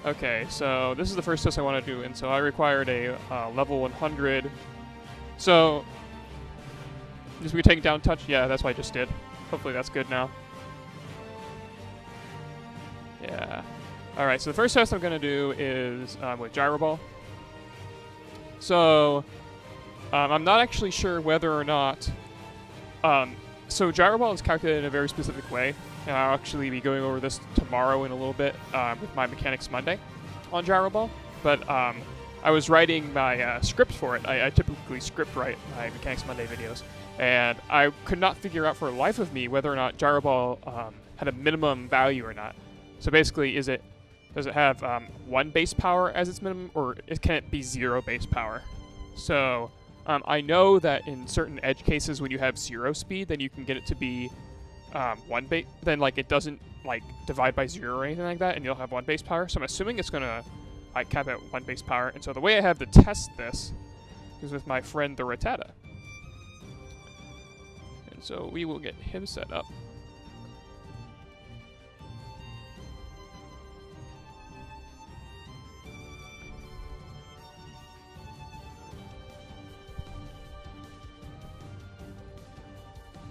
Okay, so this is the first test I want to do, and so I required a level 100. So, just we taking down touch? Yeah, that's what I just did. Hopefully that's good now. Yeah. Alright, so the first test I'm going to do is with Gyro Ball. So, I'm not actually sure whether or not... so Gyro Ball is calculated in a very specific way, and I'll actually be going over this tomorrow in a little bit with my Mechanics Monday on Gyro Ball. But I was writing my script for it. I typically script write my Mechanics Monday videos, and I could not figure out for the life of me whether or not Gyro Ball had a minimum value or not. So basically, does it have 1 base power as its minimum, or can it be 0 base power? So I know that in certain edge cases, when you have 0 speed, then you can get it to be 1 base. Then like it doesn't like divide by 0 or anything like that, and you'll have 1 base power. So I'm assuming it's gonna like cap at 1 base power. And so the way I have to test this is with my friend the Rattata. And so we will get him set up.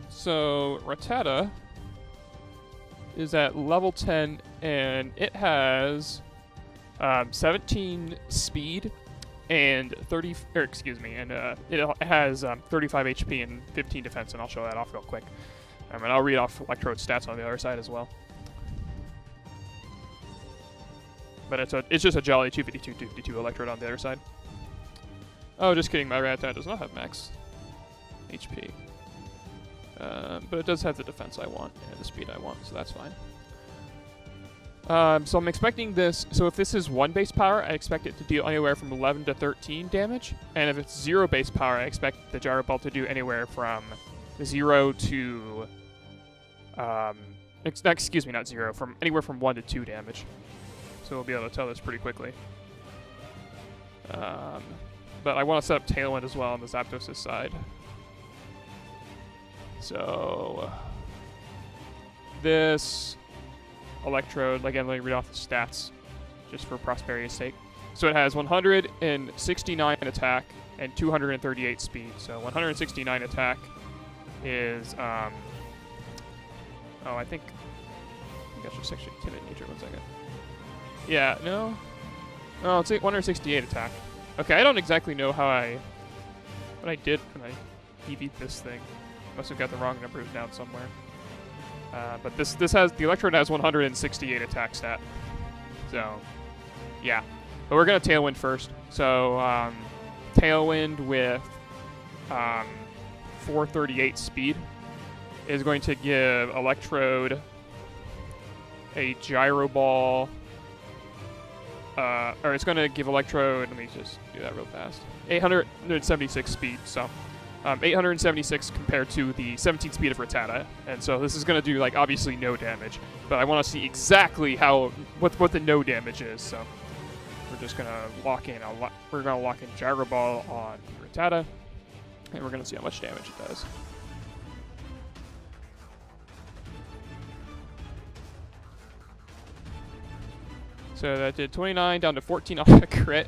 So, Rattata is at level 10, and it has 17 speed and 30, or excuse me, and it has 35 HP and 15 defense, and I'll show that off real quick. And I'll read off Electrode stats on the other side as well. But it's just a jolly 252 Electrode on the other side. Oh, just kidding, my Rattata does not have max HP. But it does have the defense I want and the speed I want, so that's fine. So I'm expecting this, so if this is 1 base power, I expect it to deal anywhere from 11 to 13 damage. And if it's 0 base power, I expect the Gyro Ball to do anywhere from 0 to, excuse me, not 0, from anywhere from 1 to 2 damage. So we'll be able to tell this pretty quickly. But I want to set up Tailwind as well on the Zapdos' side. So, this Electrode, again, let me read off the stats, just for prosperity's sake. So it has 169 attack and 238 speed. So 169 attack is, oh, I think that's just actually timid nature, 1 second. Yeah, no? Oh, it's 168 attack. Okay, I don't exactly know what I did when I EV'd this thing. Must have got the wrong number down somewhere. But the Electrode has 168 attack stat. So, yeah. But we're gonna Tailwind first. So, Tailwind with 438 speed is going to give Electrode a Gyro Ball. Or it's going to give Electrode, let me just do that real fast, 876 speed. So, 876 compared to the 17 speed of Rattata, and so this is going to do like obviously no damage, but I want to see exactly what the no damage is. So we're just going to lock in Gyro Ball on Rattata, and we're going to see how much damage it does. So that did 29 down to 14 on a crit.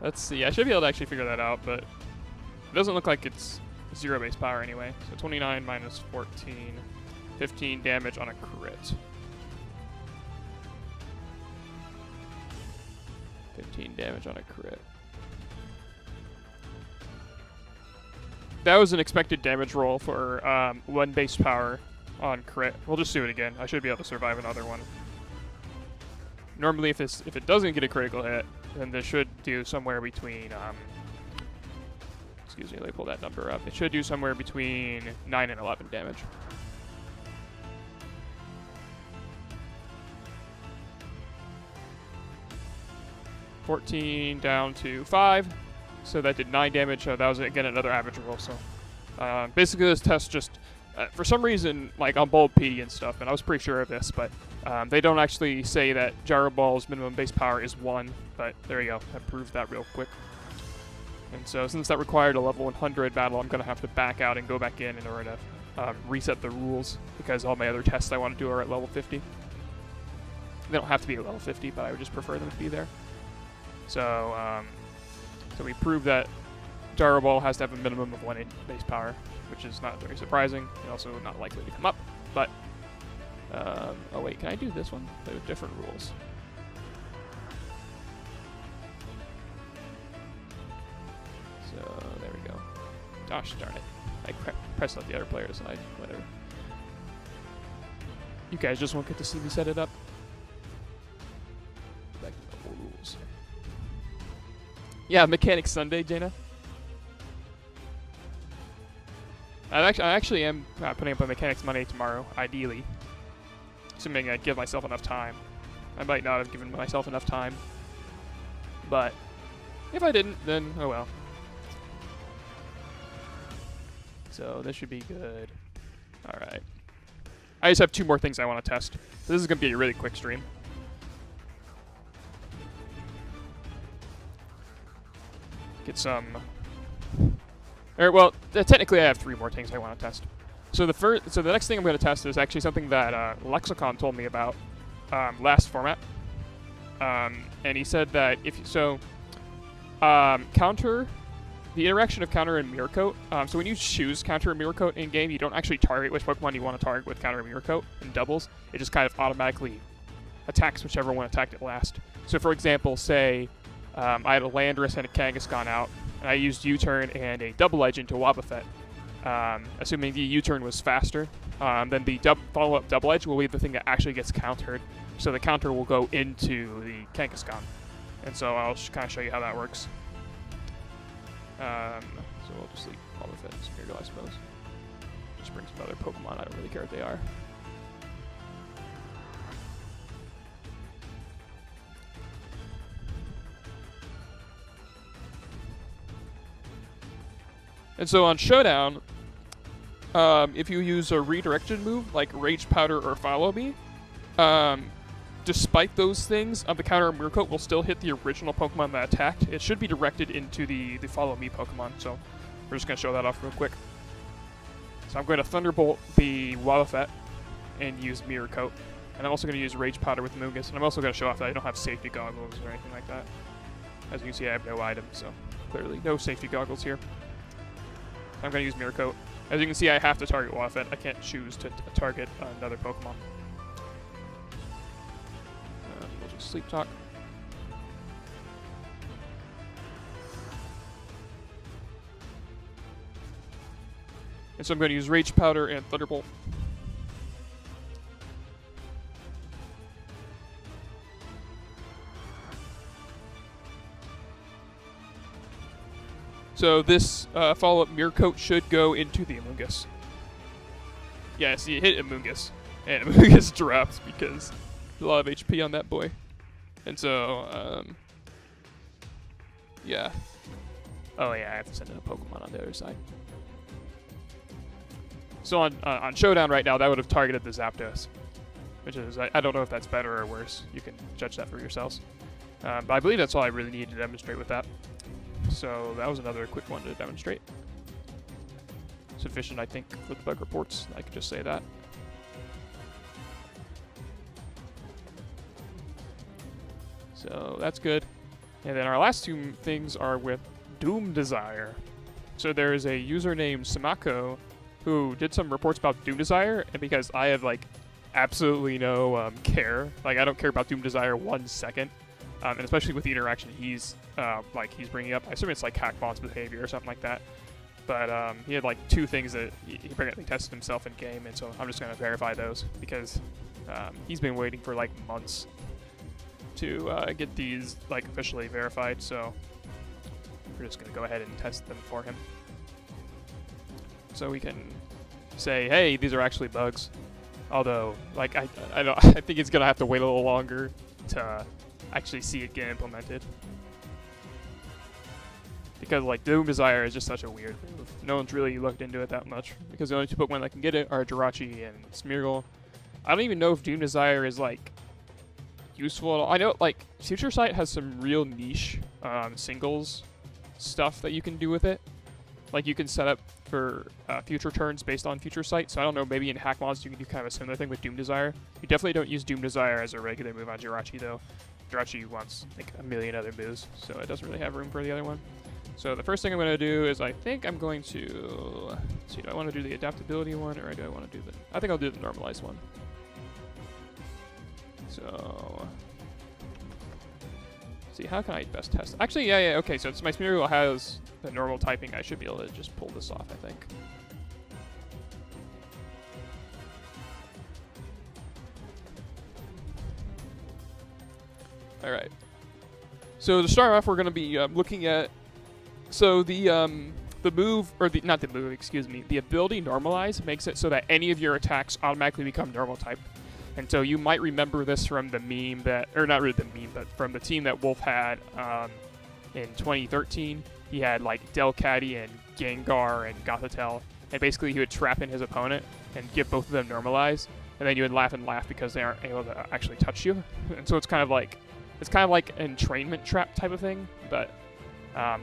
Let's see. I should be able to actually figure that out, but it doesn't look like it's 0 base power anyway. So 29 minus 14, 15 damage on a crit. 15 damage on a crit. That was an expected damage roll for 1 base power on crit. We'll just do it again. I should be able to survive another one. Normally, if it doesn't get a critical hit, then this should do somewhere between excuse me, let me pull that number up. It should do somewhere between 9 and 11 damage. $14 down to 5, so that did 9 damage. So that was again another average roll. So basically, this test just for some reason, like on Bulb P and stuff, and I was pretty sure of this, but they don't actually say that Gyro Ball's minimum base power is 1. But there you go, I proved that real quick. And so since that required a level 100 battle, I'm going to have to back out and go back in order to reset the rules, because all my other tests I want to do are at level 50. They don't have to be at level 50, but I would just prefer them to be there. So, so we proved that Gyro Ball has to have a minimum of 1 base power, which is not very surprising, and also not likely to come up. But, oh wait, can I do this one? Play with different rules. So, there we go. Gosh darn it. I pressed out the other player's side, whatever. You guys just won't get to see me set it up. Back to the rules. Yeah, Mechanics Sunday, Jaina. I actually am putting up a Mechanics Monday tomorrow, ideally. Assuming I give myself enough time. I might not have given myself enough time. But if I didn't, then oh well. So this should be good. Alright. I just have 2 more things I want to test. So this is going to be a really quick stream. Get some... well, technically I have 3 more things I want to test. So the next thing I'm going to test is actually something that Lexicon told me about last format. And he said that counter... The interaction of counter and mirror coat. So when you choose counter and mirror coat in game, you don't actually target which Pokemon you want to target with counter and mirror coat in doubles. It just kind of automatically attacks whichever one attacked it last. So for example, say I had a Landorus and a Kangaskhan out, and I used U-turn and a double edge into Wobbuffet. Assuming the U-turn was faster, then the follow-up double edge will be the thing that actually gets countered. So the counter will go into the Kangaskhan. And so I'll kind of show you how that works. So we'll just leave Wobbuffet and Smeargle, I suppose. Just bring some other Pokemon, I don't really care what they are. And so on Showdown, if you use a redirection move, like Rage Powder or Follow Me, despite those things, the counter and mirror coat will still hit the original Pokemon that attacked. It should be directed into the Follow Me Pokemon, so we're just going to show that off real quick. So I'm going to Thunderbolt the Wobbuffet and use Mirror Coat. And I'm also going to use Rage Powder with Moongus, and I'm also going to show off that I don't have safety goggles or anything like that. As you can see, I have no items, so clearly no safety goggles here. I'm going to use Mirror Coat. As you can see, I have to target Wobbuffet. I can't choose to target another Pokemon. We'll just Sleep Talk. And so I'm going to use Rage Powder and Thunderbolt. So this follow-up Mirror Coat should go into the Amoonguss. Yeah, see, it hit Amoonguss. And Amoonguss drops because there's a lot of HP on that boy. And so, yeah. Oh yeah, I have to send in a Pokemon on the other side. So on Showdown right now, that would have targeted the Zapdos. Which is, I don't know if that's better or worse. You can judge that for yourselves. But I believe that's all I really needed to demonstrate with that. So that was another quick one to demonstrate. Sufficient, I think, for the bug reports. I could just say that. So that's good. And then our last two things are with Doom Desire. So there is a user named Samako who did some reports about Doom Desire, and because I have like absolutely no care, like I don't care about Doom Desire 1 second. And especially with the interaction he's bringing up. I assume it's like Hackbot's behavior or something like that. But he had like 2 things that he apparently tested himself in game, and so I'm just going to verify those because he's been waiting for like months to get these like officially verified. So we're just going to go ahead and test them for him, so we can say, hey, these are actually bugs. Although, like I think it's going to have to wait a little longer to actually see it get implemented. Because like Doom Desire is just such a weird move. No one's really looked into it that much. Because the only 2 Pokemon that can get it are Jirachi and Smeargle. I don't even know if Doom Desire is like useful at all. I know like Future Sight has some real niche singles stuff that you can do with it. like you can set up for future turns based on future sight. So I don't know, maybe in hack mods you can do kind of a similar thing with Doom Desire. You definitely don't use Doom Desire as a regular move on Jirachi though. Jirachi wants like a million other moves, so it doesn't really have room for the other one. So the first thing I'm going to do is I think I'm going to, let's see, do I want to do the adaptability one or do I want to do the, I think I'll do the normalize one. So, let's see, how can I best test? Actually, yeah, okay, so it's my Smeargle has the normal typing. I should be able to just pull this off, I think. All right. So to start off, we're going to be looking at, so the move, or the, not the move, excuse me, the ability Normalize makes it so that any of your attacks automatically become normal type. And so you might remember this from the meme that, or not really the meme, but from the team that Wolf had in 2013. He had like Delcatty and Gengar and Gothitelle, and basically he would trap in his opponent and give both of them Normalize, and then you would laugh and laugh because they aren't able to actually touch you. And so it's kind of like an entrainment trap type of thing, but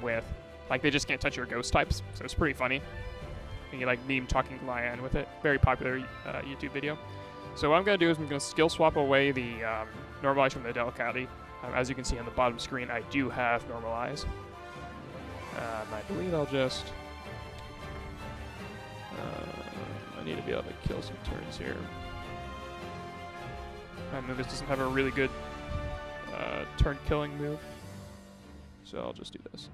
with like they just can't touch your ghost types. So it's pretty funny. And you like meme talking lion with it. Very popular YouTube video. So what I'm going to do is I'm going to skill swap away the Normalize from the Delcatty. As you can see on the bottom screen, I do have Normalize. I believe I'll just... I need to be able to kill some turns here. I know this doesn't have a really good turn killing move. So I'll just do this.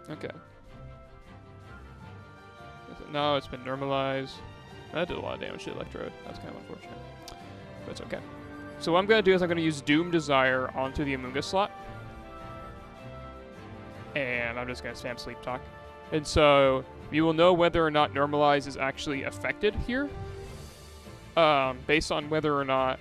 Okay. No, it's been Normalized. That did a lot of damage to the Electrode. That's kind of unfortunate. But it's okay. So what I'm going to do is I'm going to use Doom Desire onto the Amoonguss slot. And I'm just going to spam Sleep Talk. And so you will know whether or not Normalize is actually affected here. Based on whether or not...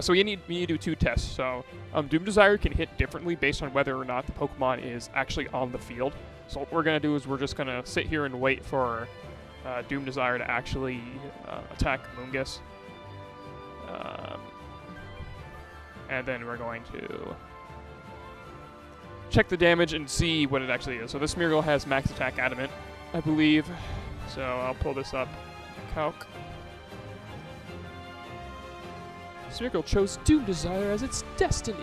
so we need to do two tests. So Doom Desire can hit differently based on whether or not the Pokemon is actually on the field. So what we're going to do is we're just going to sit here and wait for Doom Desire to actually attack Amoonguss. And then we're going to check the damage and see what it actually is. So this Smeargle has max attack Adamant, I believe. So I'll pull this up. Calc. Smeargle chose Doom Desire as its destiny.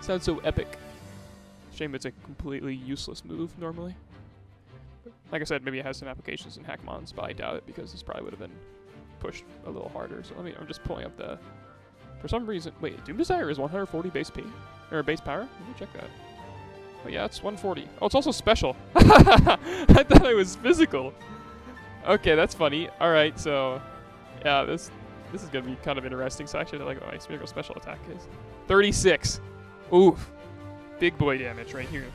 Sounds so epic. Shame it's a completely useless move normally. Like I said, maybe it has some applications in hack mons, but I doubt it because this probably would have been pushed a little harder. So I'm just pulling up the... For some reason... Wait, Doom Desire is 140 base P? Or base power? Let me check that. Oh yeah, it's 140. Oh, it's also special. I thought it was physical. Okay, that's funny. Alright, so... Yeah, this is going to be kind of interesting. So actually, I like what my Smeargle special attack is. 36. Oof. Big boy damage right here.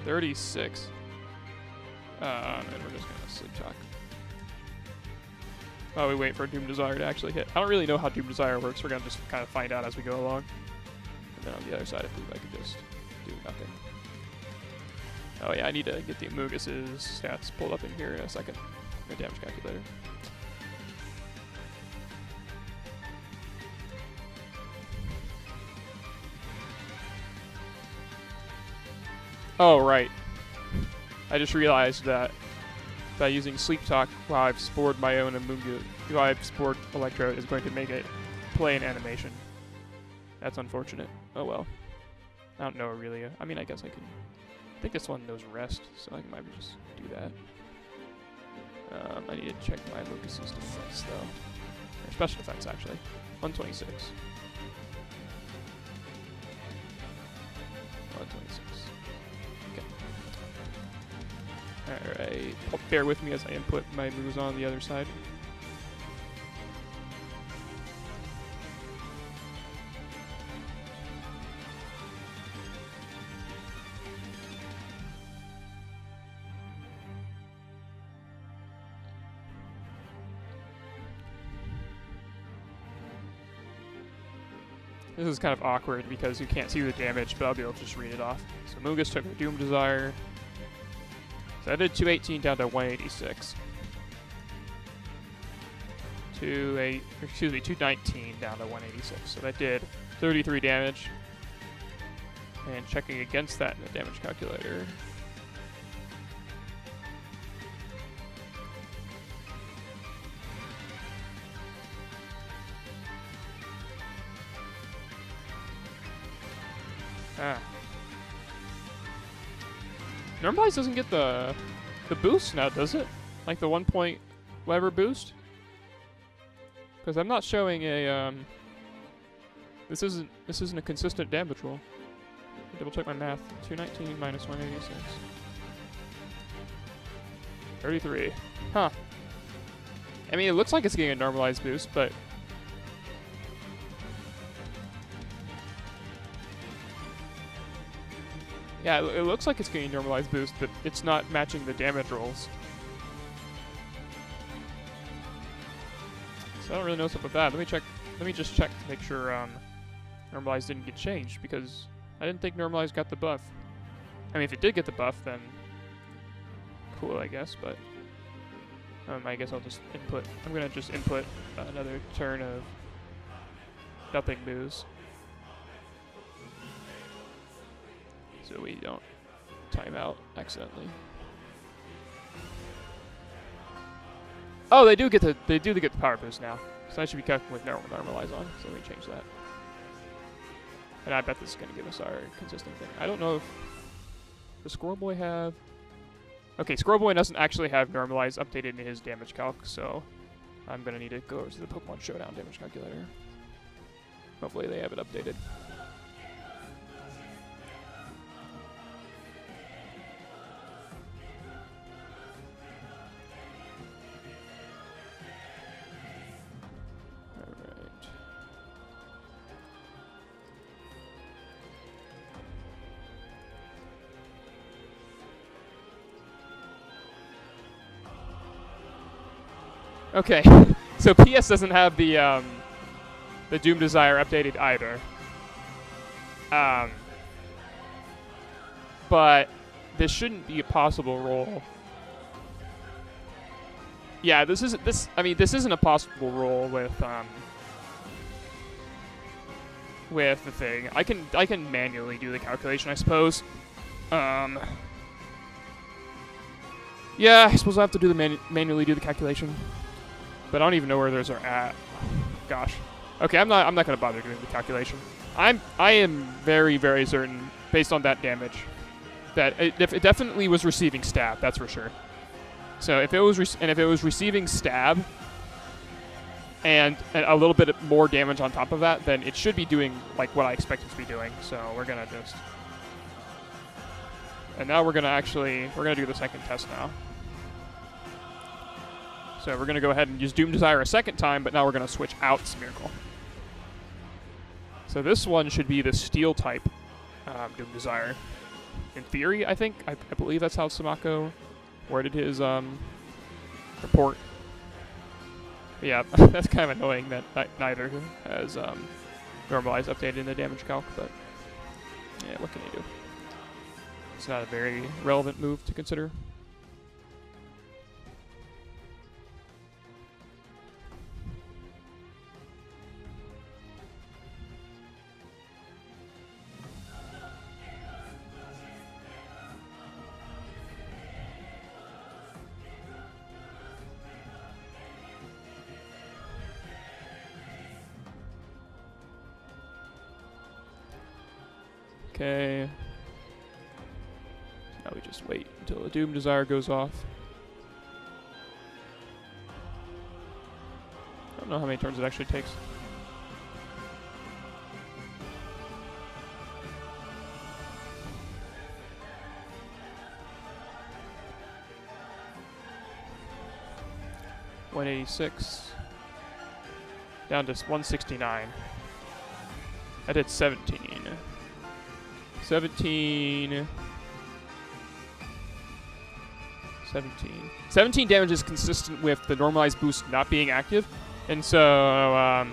36. And we're just going to Sleep Talk. While we wait for Doom Desire to actually hit. I don't really know how Doom Desire works. We're going to just kind of find out as we go along. And then on the other side, I believe I could just do nothing. Oh yeah, I need to get the Amoonguss's stats pulled up in here in a second. My damage calculator. Oh, right. I just realized that by using Sleep Talk while I've spored my own Amoonguss, while I've spored Electrode, is going to make it play an animation. That's unfortunate. Oh well. I don't know really. I mean, I guess I could. I think this one knows Rest, so I might just do that. I need to check my Amoonguss's defense though. Or special defense actually. 126. 126. Alright, bear with me as I input my moves on the other side. This is kind of awkward because you can't see the damage, but I'll be able to just read it off. So Amoonguss took a Doom Desire. So I did 218 down to 186. 219 down to 186. So that did 33 damage. And checking against that in the damage calculator. Normalize doesn't get the boost now, does it? Like the 1 point whatever boost? Because I'm not showing a this isn't a consistent damage roll. Double check my math. 219 minus 186. 33. Huh. I mean, it looks like it's getting a normalized boost, but yeah, it looks like it's getting a normalized boost, but it's not matching the damage rolls. So I don't really know what's up with that. Let me just check to make sure Normalize didn't get changed, because I didn't think Normalize got the buff. I mean, if it did get the buff, then cool, I guess, but I guess I'll just input. I'm gonna just input another turn of nothing moves, so we don't time out accidentally. Oh, they do get the power boost now, so I should be cooking with Normalize on. So let me change that. And I bet this is going to give us our consistent thing. I don't know if... Does Squirrel Boy have... Okay, Squirrel Boy doesn't actually have Normalize updated in his damage calc, so I'm going to need to go over to the Pokemon Showdown damage calculator. Hopefully they have it updated. Okay, so PS doesn't have the Doom Desire updated either. But this shouldn't be a possible roll. Yeah, this isn't a possible roll with the thing. I can manually do the calculation, I suppose. Yeah, I suppose I have to do the manually do the calculation. But I don't even know where those are at. Gosh. Okay, I'm not gonna bother doing the calculation. I am very, very certain, based on that damage, that it definitely was receiving stab. That's for sure. So if it was receiving stab and a little bit more damage on top of that, then it should be doing like what I expect it to be doing. So we're gonna just, and now we're gonna do the second test now. So we're going to go ahead and use Doom Desire a second time, but now we're going to switch out Smeargle. So this one should be the Steel type Doom Desire. In theory, I think. I believe that's how Samako worded his report. But yeah, that's kind of annoying that neither has Normalize updated in the damage calc, but yeah, what can you do? It's not a very relevant move to consider. Okay. Now we just wait until the Doom Desire goes off. I don't know how many turns it actually takes. $186 down to 169. I did 17. 17 damage is consistent with the Normalized boost not being active, and so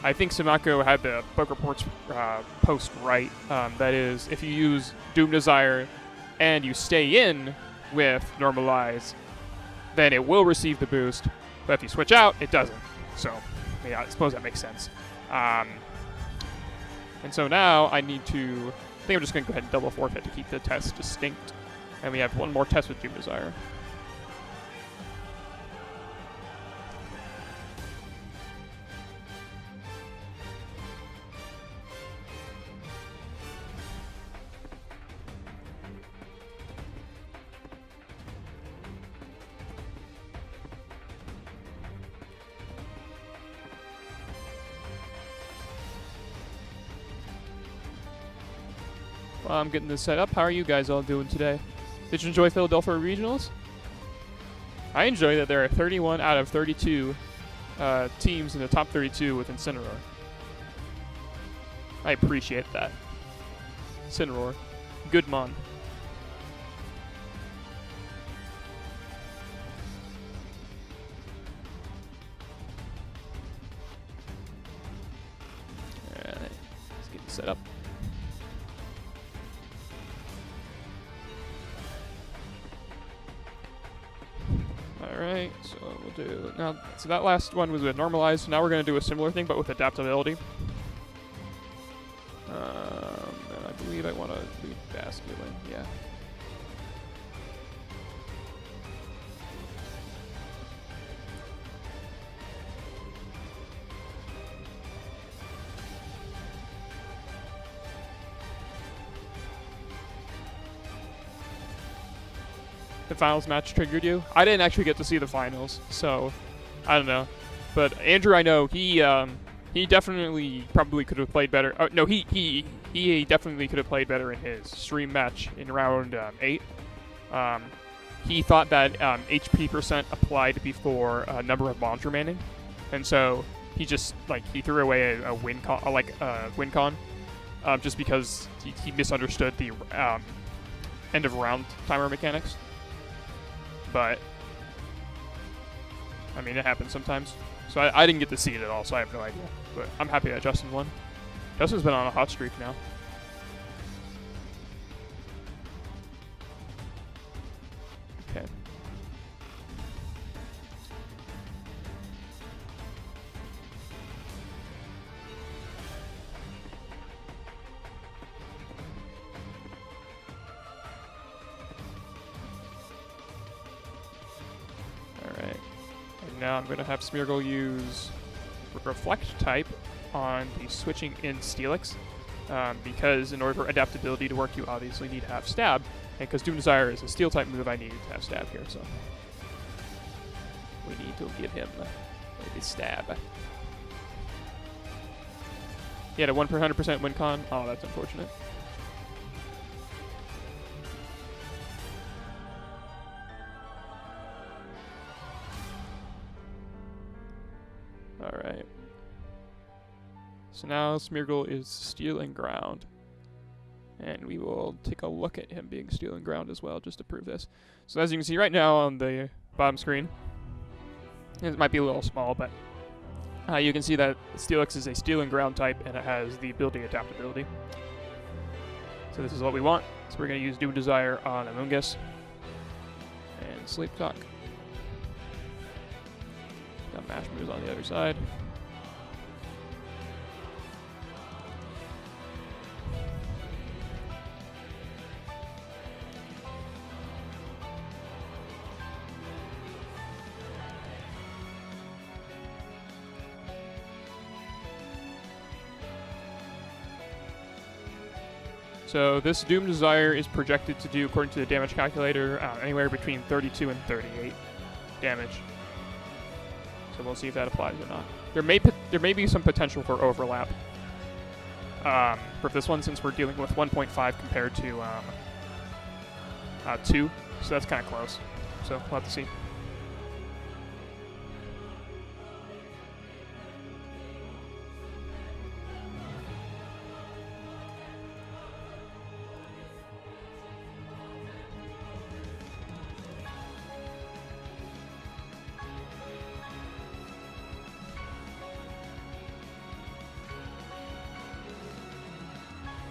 I think Samako had the bug reports post right. That is, if you use Doom Desire and you stay in with Normalize, then it will receive the boost, but if you switch out, it doesn't. So, yeah, I suppose that makes sense. And so now I need to, I think I'm just going to go ahead and double forfeit to keep the test distinct. And we have one more test with Doom Desire. While I'm getting this set up, how are you guys all doing today? Did you enjoy Philadelphia Regionals? I enjoy that there are 31 out of 32 teams in the top 32 with Incineroar. I appreciate that. Incineroar. Good mon. Alright, let's get it set up. Alright, so we'll do now. So that last one was with Normalize. So now we're going to do a similar thing, but with Adaptability. And I believe I want to do Basculin. Yeah. The finals match triggered you? I didn't actually get to see the finals, so I don't know. But Andrew, I know he definitely probably could have played better. No, he definitely could have played better in his stream match in round 8. He thought that HP percent applied before number of bonds remaining, and so he just he threw away a win con, just because he misunderstood the end of round timer mechanics. But I mean, it happens sometimes. So I didn't get to see it at all, so I have no idea. But I'm happy that Justin won. Justin's been on a hot streak now. Okay. Alright. And now I'm going to have Smeargle use Reflect type on the switching in Steelix, because in order for Adaptability to work, you obviously need to have Stab, and because Doom Desire is a Steel type move, I needed to have Stab here, so we need to give him the Stab. He had a 100% win con. Oh, that's unfortunate. Alright. So now Smeargle is Steel and Ground. And we will take a look at him being Steel and Ground as well, just to prove this. So as you can see right now on the bottom screen, it might be a little small, but you can see that Steelix is a Steel and Ground type, and it has the ability Adaptability. So this is what we want. So we're going to use Doom Desire on Amoonguss. And Sleep Talk. Got mash moves on the other side. So this Doom Desire is projected to do, according to the damage calculator, anywhere between 32 and 38 damage. So we'll see if that applies or not. There may be some potential for overlap for this one, since we're dealing with 1.5 compared to 2, so that's kind of close. So we'll have to see.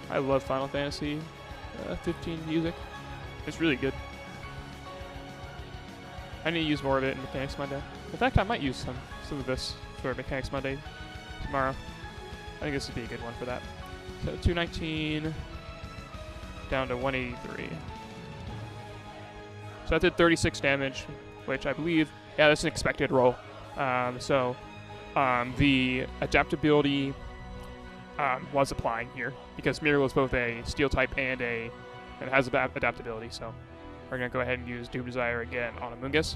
I love Final Fantasy 15 music. It's really good. I need to use more of it in Mechanics Monday. In fact, I might use some of this for Mechanics Monday tomorrow. I think this would be a good one for that. So 219 down to 183. So that did 36 damage, which I believe, yeah, that's an expected roll. The adaptability was applying here because Muriel is both a steel type and has adaptability. So we're gonna go ahead and use Doom Desire again on Amoonguss,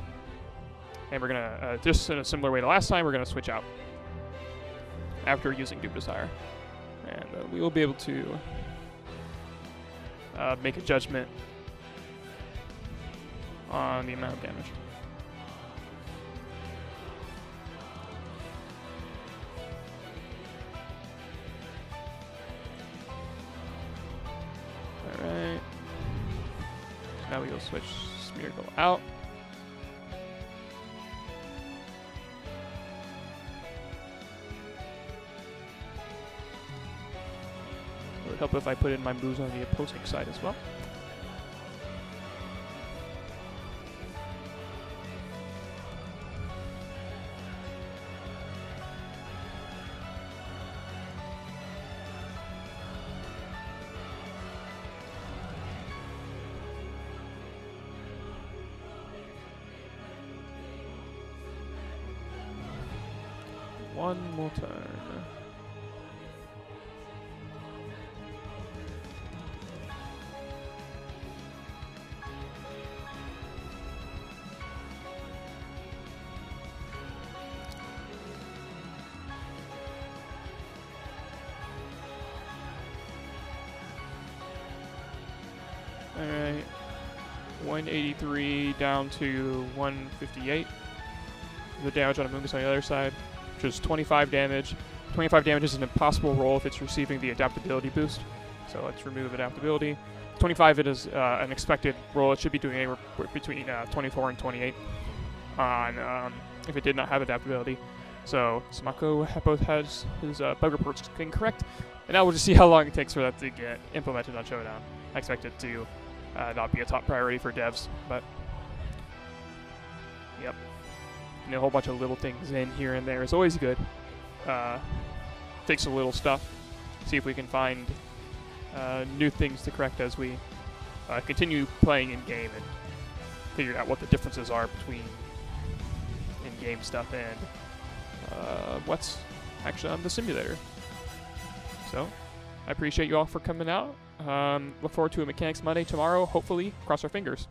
and we're gonna just in a similar way to last time, we're gonna switch out after using Doom Desire, and we will be able to make a judgment on the amount of damage. Alright. Now we will switch Smeargle out. It would help if I put in my moves on the opposing side as well. One more turn. Alright. 183 down to 158. The damage on Amoonguss on the other side, which is 25 damage. 25 damage is an impossible roll if it's receiving the adaptability boost. So let's remove adaptability. 25, it is an expected roll. It should be doing anywhere between 24 and 28 on if it did not have adaptability. So Samako both has his bug reports incorrect. And now we'll just see how long it takes for that to get implemented on Showdown. I expect it to not be a top priority for devs, but yep. And a whole bunch of little things in here and there is always good. Fix a little stuff. See if we can find new things to correct as we continue playing in-game and figure out what the differences are between in-game stuff and what's actually on the simulator. So, I appreciate you all for coming out. Look forward to a Mechanics Monday tomorrow, hopefully. Cross our fingers.